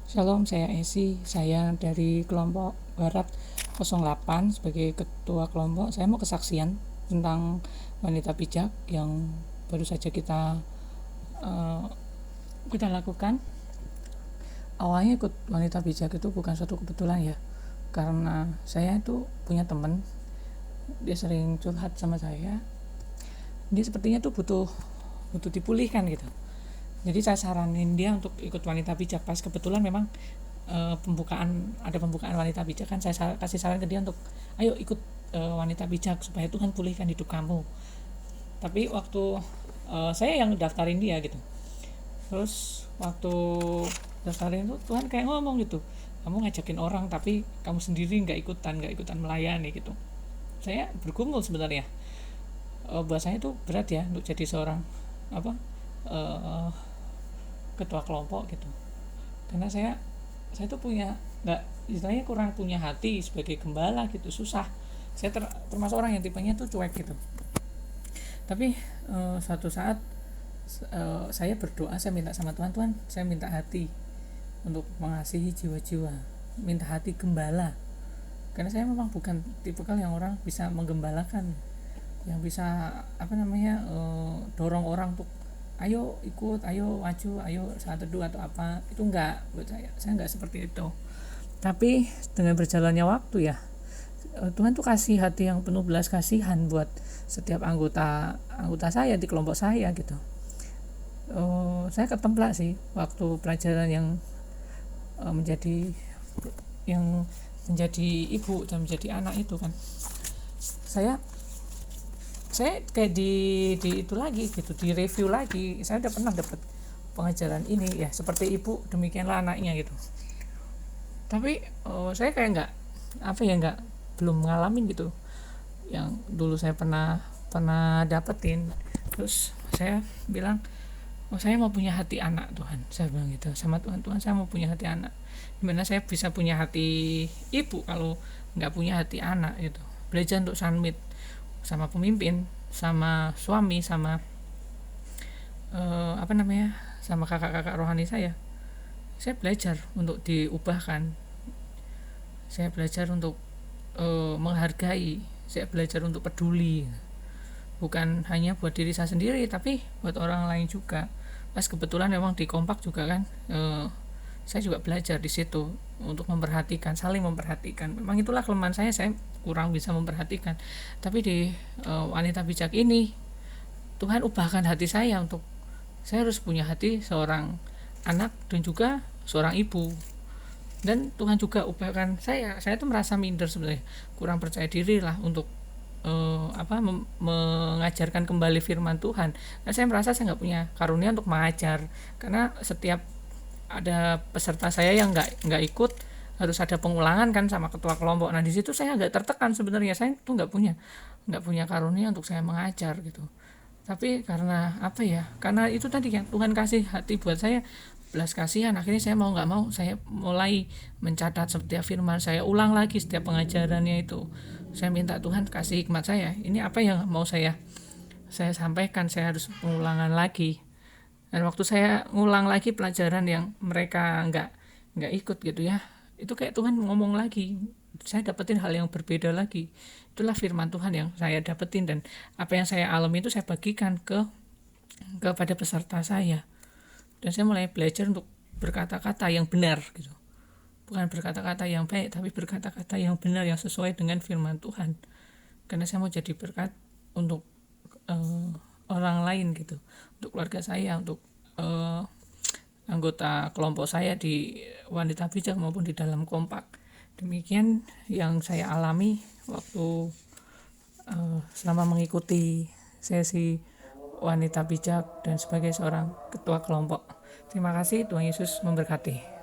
Shalom, saya Esi. Saya dari kelompok Barat 08 sebagai ketua kelompok. Saya mau kesaksian tentang wanita bijak yang baru saja kita lakukan. Awalnya ikut wanita bijak itu bukan suatu kebetulan ya, karena saya itu punya teman, dia sering curhat sama saya. Dia sepertinya tuh butuh dipulihkan gitu. Jadi saya saranin dia untuk ikut wanita bijak. Pas kebetulan memang pembukaan wanita bijak kan, saya kasih saran ke dia untuk ayo ikut wanita bijak supaya Tuhan pulihkan hidup kamu. Tapi waktu saya yang daftarin dia gitu, terus waktu daftarin itu Tuhan kayak ngomong gitu, kamu ngajakin orang tapi kamu sendiri nggak ikutan melayani gitu. Saya bergumul sebenarnya. Buat saya itu berat ya untuk jadi seorang apa uh, ketua kelompok gitu, karena saya tuh punya nggak, istilahnya kurang punya hati sebagai gembala gitu, susah. Saya termasuk orang yang tipenya tuh cuek gitu. Tapi suatu saat saya berdoa, saya minta sama Tuhan, saya minta hati untuk mengasihi jiwa-jiwa, minta hati gembala, karena saya memang bukan tipikal yang orang bisa menggembalakan, yang bisa dorong orang untuk ayo ikut, ayo maju, ayo saat teduh atau apa. Itu enggak, buat saya enggak seperti itu. Tapi dengan berjalannya waktu ya, Tuhan tuh kasih hati yang penuh belas kasihan buat setiap anggota saya di kelompok saya gitu. Saya ketemplak sih waktu pelajaran menjadi yang menjadi ibu dan menjadi anak itu kan. Saya kayak di itu lagi gitu, di review lagi. Saya udah pernah dapat pengajaran ini ya, seperti ibu demikianlah anaknya gitu. Tapi saya kayak nggak belum ngalamin gitu yang dulu saya pernah dapetin. Terus saya bilang, saya mau punya hati anak Tuhan. Saya bilang gitu sama Tuhan, saya mau punya hati anak. Gimana saya bisa punya hati ibu kalau nggak punya hati anak gitu. Belajar untuk submit sama pemimpin, sama suami, sama sama kakak-kakak rohani saya belajar untuk diubahkan. Saya belajar untuk menghargai. Saya belajar untuk peduli, bukan hanya buat diri saya sendiri tapi buat orang lain juga. Pas kebetulan memang di kompak juga kan, saya juga belajar di situ untuk memperhatikan, saling memperhatikan. Memang itulah kelemahan saya kurang bisa memperhatikan. Tapi di wanita bijak ini Tuhan ubahkan hati saya untuk saya harus punya hati seorang anak dan juga seorang ibu. Dan Tuhan juga ubahkan saya tuh merasa minder sebenarnya, kurang percaya diri lah untuk mengajarkan kembali firman Tuhan. Nah, saya merasa saya nggak punya karunia untuk mengajar, karena setiap ada peserta saya yang nggak ikut harus ada pengulangan kan sama ketua kelompok. Nah di situ saya agak tertekan sebenarnya, saya tuh nggak punya karunia untuk saya mengajar gitu. Tapi karena karena itu tadi yang Tuhan kasih hati buat saya belas kasihan, akhirnya saya mau nggak mau saya mulai mencatat setiap firman, saya ulang lagi setiap pengajarannya itu. Saya minta Tuhan kasih hikmat saya, ini apa yang mau saya sampaikan, saya harus pengulangan lagi. Dan waktu saya ngulang lagi pelajaran yang mereka nggak ikut gitu ya, itu kayak Tuhan ngomong lagi, saya dapetin hal yang berbeda lagi. Itulah firman Tuhan yang saya dapetin, dan apa yang saya alami itu saya bagikan kepada peserta saya. Dan saya mulai belajar untuk berkata-kata yang benar gitu, bukan berkata-kata yang baik tapi berkata-kata yang benar, yang sesuai dengan firman Tuhan. Karena saya mau jadi berkat untuk orang lain gitu, untuk keluarga saya, untuk anggota kelompok saya di wanita bijak maupun di dalam kompak. Demikian yang saya alami waktu selama mengikuti sesi wanita bijak dan sebagai seorang ketua kelompok. Terima kasih, Tuhan Yesus memberkati.